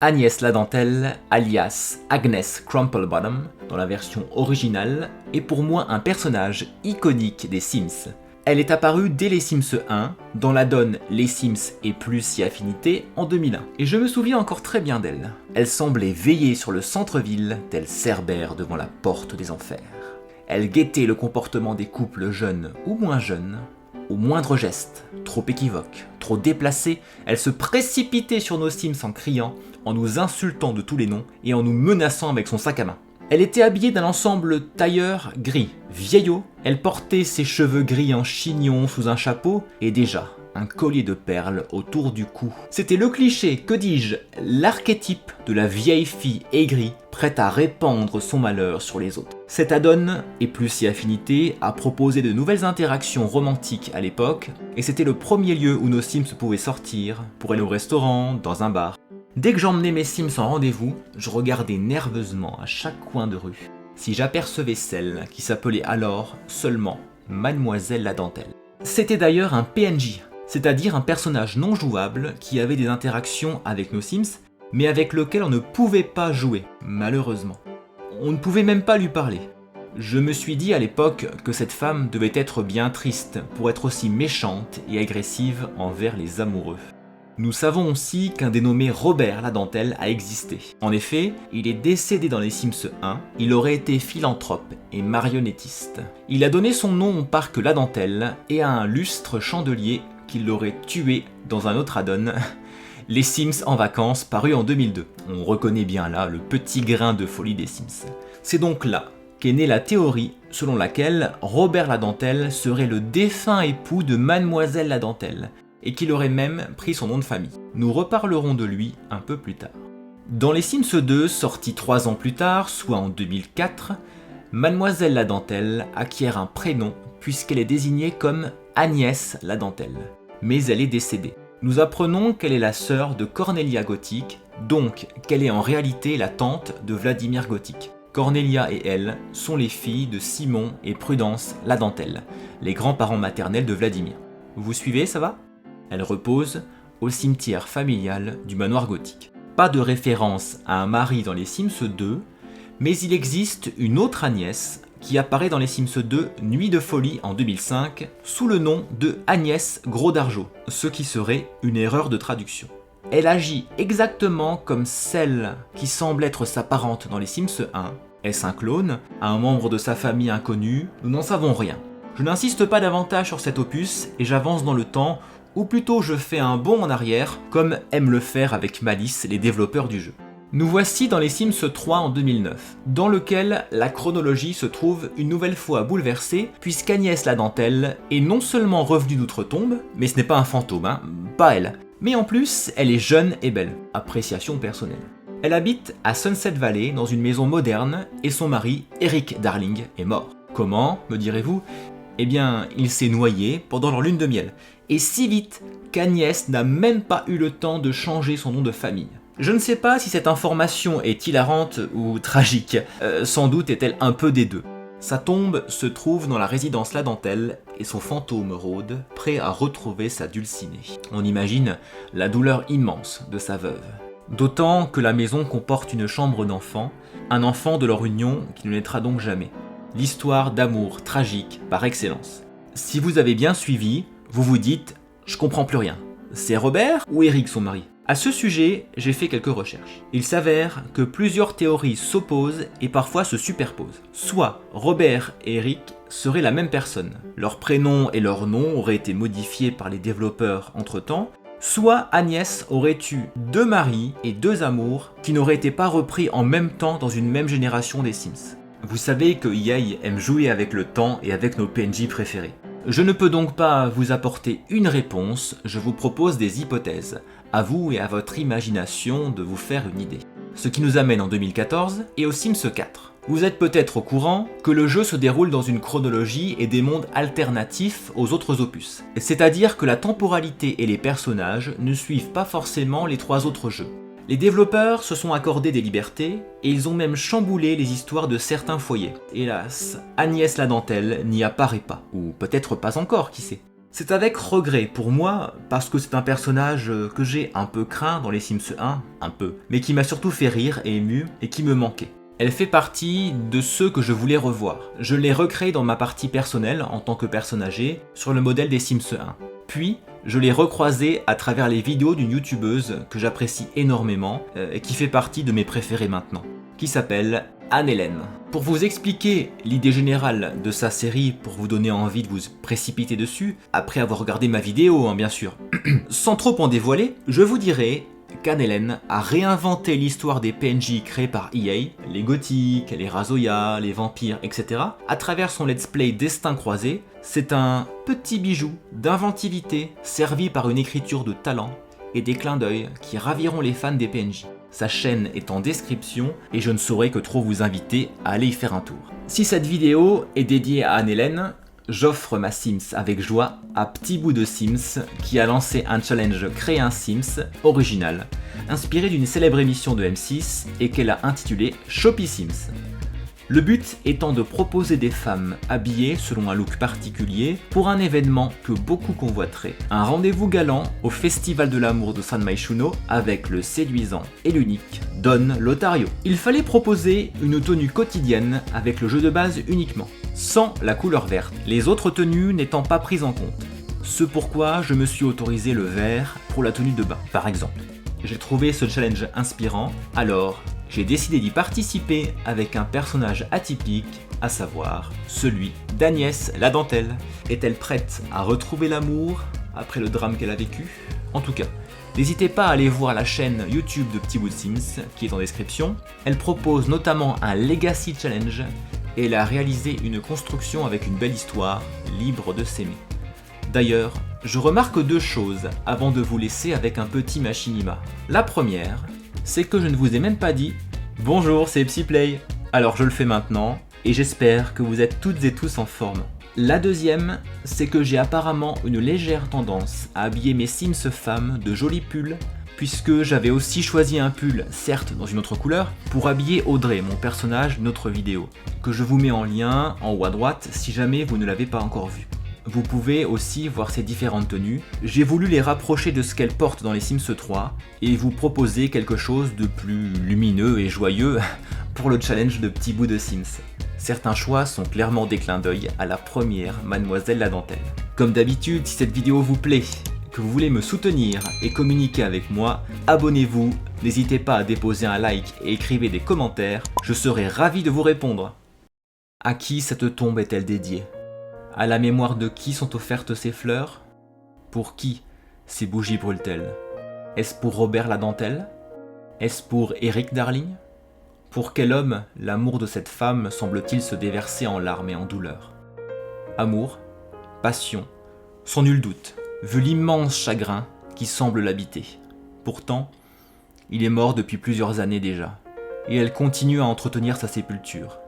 Agnès Ladentelle, alias Agnes Crumplebottom, dans la version originale, est pour moi un personnage iconique des Sims. Elle est apparue dès les Sims 1, dans l'add-on Les Sims et Plus si Affinité en 2001, et je me souviens encore très bien d'elle. Elle semblait veiller sur le centre-ville, tel Cerbère devant la porte des enfers. Elle guettait le comportement des couples jeunes ou moins jeunes. Au moindre geste, trop équivoque, trop déplacé, elle se précipitait sur nos Sims en criant, en nous insultant de tous les noms et en nous menaçant avec son sac à main. Elle était habillée d'un ensemble tailleur gris, vieillot, elle portait ses cheveux gris en chignon sous un chapeau et déjà un collier de perles autour du cou. C'était le cliché, que dis-je, l'archétype de la vieille fille aigrie, prête à répandre son malheur sur les autres. Cette add-on, et Plus si Affinité, a proposé de nouvelles interactions romantiques à l'époque, et c'était le premier lieu où nos Sims pouvaient sortir, pour aller au restaurant, dans un bar. Dès que j'emmenais mes Sims en rendez-vous, je regardais nerveusement à chaque coin de rue si j'apercevais celle qui s'appelait alors seulement Mademoiselle Ladentelle. C'était d'ailleurs un PNJ, c'est-à-dire un personnage non jouable qui avait des interactions avec nos Sims, mais avec lequel on ne pouvait pas jouer, malheureusement. On ne pouvait même pas lui parler. Je me suis dit à l'époque que cette femme devait être bien triste pour être aussi méchante et agressive envers les amoureux. Nous savons aussi qu'un dénommé Robert Ladentelle a existé. En effet, il est décédé dans les Sims 1, il aurait été philanthrope et marionnettiste. Il a donné son nom au parc Ladentelle et à un lustre chandelier qu'il l'aurait tué dans un autre add-on, Les Sims en vacances, paru en 2002. On reconnaît bien là le petit grain de folie des Sims. C'est donc là qu'est née la théorie selon laquelle Robert Ladentelle serait le défunt époux de Mademoiselle Ladentelle, et qu'il aurait même pris son nom de famille. Nous reparlerons de lui un peu plus tard. Dans les Sims 2, sorti 3 ans plus tard, soit en 2004, Mademoiselle Ladentelle acquiert un prénom puisqu'elle est désignée comme Agnès Ladentelle. Mais elle est décédée. Nous apprenons qu'elle est la sœur de Cornelia Gothic, donc qu'elle est en réalité la tante de Vladimir Gothic. Cornelia et elle sont les filles de Simon et Prudence Ladentelle, les grands-parents maternels de Vladimir. Vous suivez, ça va ? Elle repose au cimetière familial du manoir gothique. Pas de référence à un mari dans les Sims 2, mais il existe une autre Agnès qui apparaît dans les Sims 2 Nuit de folie en 2005 sous le nom de Agnès Gros d'Argeau, ce qui serait une erreur de traduction. Elle agit exactement comme celle qui semble être sa parente dans les Sims 1. Est-ce un clone ? Un membre de sa famille inconnu ? Nous n'en savons rien. Je n'insiste pas davantage sur cet opus et j'avance dans le temps, ou plutôt je fais un bond en arrière, comme aiment le faire avec malice les développeurs du jeu. Nous voici dans les Sims 3 en 2009, dans lequel la chronologie se trouve une nouvelle fois bouleversée, puisqu'Agnès Ladentelle est non seulement revenue d'outre-tombe, mais ce n'est pas un fantôme, pas elle, mais en plus elle est jeune et belle, appréciation personnelle. Elle habite à Sunset Valley dans une maison moderne, et son mari, Eric Darling, est mort. Comment, me direz-vous ? Eh bien, il s'est noyé pendant leur lune de miel, et si vite qu'Agnès n'a même pas eu le temps de changer son nom de famille. Je ne sais pas si cette information est hilarante ou tragique, sans doute est-elle un peu des deux. Sa tombe se trouve dans la résidence Ladentelle et son fantôme rôde, prêt à retrouver sa dulcinée. On imagine la douleur immense de sa veuve. D'autant que la maison comporte une chambre d'enfant, un enfant de leur union qui ne naîtra donc jamais. L'histoire d'amour tragique par excellence. Si vous avez bien suivi, vous vous dites « je comprends plus rien ». C'est Robert ou Eric son mari ? À ce sujet, j'ai fait quelques recherches. Il s'avère que plusieurs théories s'opposent et parfois se superposent. Soit Robert et Eric seraient la même personne, leur prénom et leur nom auraient été modifiés par les développeurs entre-temps, soit Agnès aurait eu 2 maris et 2 amours qui n'auraient été pas repris en même temps dans une même génération des Sims. Vous savez que EA aime jouer avec le temps et avec nos PNJ préférés. Je ne peux donc pas vous apporter une réponse, je vous propose des hypothèses. À vous et à votre imagination de vous faire une idée. Ce qui nous amène en 2014 et au Sims 4. Vous êtes peut-être au courant que le jeu se déroule dans une chronologie et des mondes alternatifs aux autres opus. C'est-à-dire que la temporalité et les personnages ne suivent pas forcément les 3 autres jeux. Les développeurs se sont accordés des libertés et ils ont même chamboulé les histoires de certains foyers. Hélas, Agnès Ladentelle n'y apparaît pas, ou peut-être pas encore, qui sait. C'est avec regret pour moi, parce que c'est un personnage que j'ai un peu craint dans les Sims 1, un peu, mais qui m'a surtout fait rire et ému et qui me manquait. Elle fait partie de ceux que je voulais revoir. Je l'ai recréée dans ma partie personnelle en tant que personne âgée sur le modèle des Sims 1. Puis, je l'ai recroisée à travers les vidéos d'une youtubeuse que j'apprécie énormément et qui fait partie de mes préférés maintenant, qui s'appelle Anne-Hélène. Pour vous expliquer l'idée générale de sa série, pour vous donner envie de vous précipiter dessus, après avoir regardé ma vidéo bien sûr, sans trop en dévoiler, je vous dirai qu'Anne-Hélène a réinventé l'histoire des PNJ créés par EA, les gothiques, les Razoya, les vampires, etc. à travers son let's play Destin croisé. C'est un petit bijou d'inventivité servi par une écriture de talent et des clins d'œil qui raviront les fans des PNJ. Sa chaîne est en description et je ne saurais que trop vous inviter à aller y faire un tour. Si cette vidéo est dédiée à Anne-Hélène, j'offre ma Sims avec joie à Petit Bout de Sims qui a lancé un challenge Créer un Sims original, inspiré d'une célèbre émission de M6 et qu'elle a intitulé Shoppy Sims. Le but étant de proposer des femmes habillées selon un look particulier pour un événement que beaucoup convoiteraient. Un rendez-vous galant au Festival de l'amour de San Myshuno avec le séduisant et l'unique Don Lotario. Il fallait proposer une tenue quotidienne avec le jeu de base uniquement, sans la couleur verte, les autres tenues n'étant pas prises en compte. Ce pourquoi je me suis autorisé le vert pour la tenue de bain, par exemple. J'ai trouvé ce challenge inspirant, alors j'ai décidé d'y participer avec un personnage atypique, à savoir celui d'Agnès la dentelle. Est-elle prête à retrouver l'amour après le drame qu'elle a vécu? En tout cas, n'hésitez pas à aller voir la chaîne YouTube de Petit Bout de Sims qui est en description. Elle propose notamment un Legacy Challenge et elle a réalisé une construction avec une belle histoire, libre de s'aimer. D'ailleurs, je remarque deux choses avant de vous laisser avec un petit machinima. La première, c'est que je ne vous ai même pas dit « Bonjour, c'est Psyplay ». Alors je le fais maintenant, et j'espère que vous êtes toutes et tous en forme. La deuxième, c'est que j'ai apparemment une légère tendance à habiller mes Sims femmes de jolis pulls, puisque j'avais aussi choisi un pull, certes dans une autre couleur, pour habiller Audrey, mon personnage d'une autre vidéo, que je vous mets en lien en haut à droite si jamais vous ne l'avez pas encore vu. Vous pouvez aussi voir ces différentes tenues. J'ai voulu les rapprocher de ce qu'elles portent dans les Sims 3 et vous proposer quelque chose de plus lumineux et joyeux pour le challenge de Petit Bout de Sims. Certains choix sont clairement des clins d'œil à la première Mademoiselle la dentelle. Comme d'habitude, si cette vidéo vous plaît, que vous voulez me soutenir et communiquer avec moi, abonnez-vous, n'hésitez pas à déposer un like et écrivez des commentaires, je serai ravi de vous répondre. À qui cette tombe est-elle dédiée ? À la mémoire de qui sont offertes ces fleurs? Pour qui ces bougies brûlent-elles? Est-ce pour Robert la dentelle? Est-ce pour Eric Darling? Pour quel homme l'amour de cette femme semble-t-il se déverser en larmes et en douleur? Amour, passion, sans nul doute, vu l'immense chagrin qui semble l'habiter. Pourtant, il est mort depuis plusieurs années déjà, et elle continue à entretenir sa sépulture.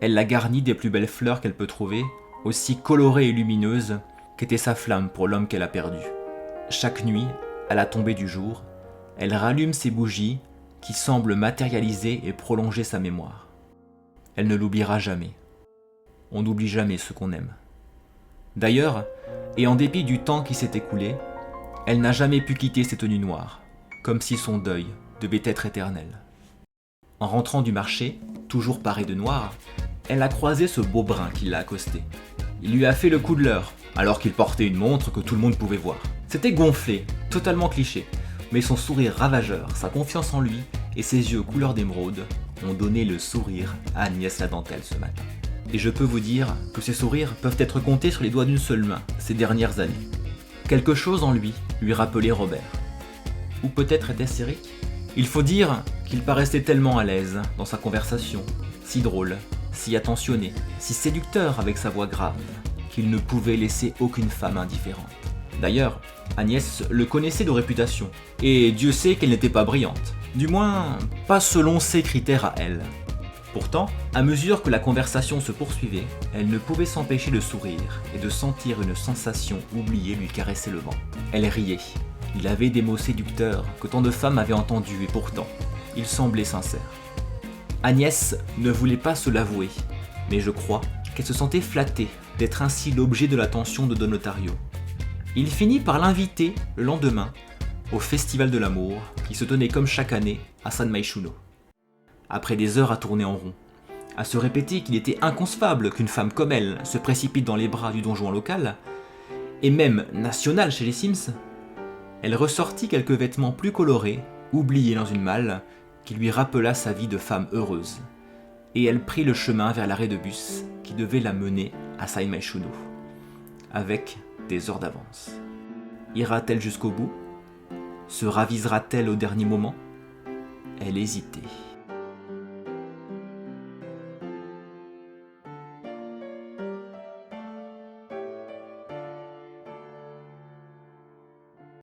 Elle la garnit des plus belles fleurs qu'elle peut trouver, aussi colorée et lumineuse qu'était sa flamme pour l'homme qu'elle a perdu. Chaque nuit, à la tombée du jour, elle rallume ses bougies qui semblent matérialiser et prolonger sa mémoire. Elle ne l'oubliera jamais. On n'oublie jamais ce qu'on aime. D'ailleurs, et en dépit du temps qui s'est écoulé, elle n'a jamais pu quitter ses tenues noires, comme si son deuil devait être éternel. En rentrant du marché, toujours parée de noir, elle a croisé ce beau brun qui l'a accosté. Il lui a fait le coup de l'heure, alors qu'il portait une montre que tout le monde pouvait voir. C'était gonflé, totalement cliché, mais son sourire ravageur, sa confiance en lui et ses yeux couleur d'émeraude ont donné le sourire à Agnès la dentelle ce matin. Et je peux vous dire que ces sourires peuvent être comptés sur les doigts d'une seule main ces dernières années. Quelque chose en lui rappelait Robert. Ou peut-être était-ce Eric? Il faut dire qu'il paraissait tellement à l'aise dans sa conversation, si drôle, si attentionné, si séducteur avec sa voix grave, qu'il ne pouvait laisser aucune femme indifférente. D'ailleurs, Agnès le connaissait de réputation, et Dieu sait qu'elle n'était pas brillante. Du moins, pas selon ses critères à elle. Pourtant, à mesure que la conversation se poursuivait, elle ne pouvait s'empêcher de sourire et de sentir une sensation oubliée lui caresser le ventre. Elle riait. Il avait des mots séducteurs que tant de femmes avaient entendus et pourtant, il semblait sincère. Agnès ne voulait pas se l'avouer, mais je crois qu'elle se sentait flattée d'être ainsi l'objet de l'attention de Don Lotario. Il finit par l'inviter le lendemain au Festival de l'amour qui se tenait comme chaque année à San Myshuno. Après des heures à tourner en rond, à se répéter qu'il était inconcevable qu'une femme comme elle se précipite dans les bras du donjon local, et même national chez les Sims, elle ressortit quelques vêtements plus colorés, oubliés dans une malle, qui lui rappela sa vie de femme heureuse. Et elle prit le chemin vers l'arrêt de bus qui devait la mener à San Myshuno, avec des heures d'avance. Ira-t-elle jusqu'au bout ? Se ravisera-t-elle au dernier moment ? Elle hésitait.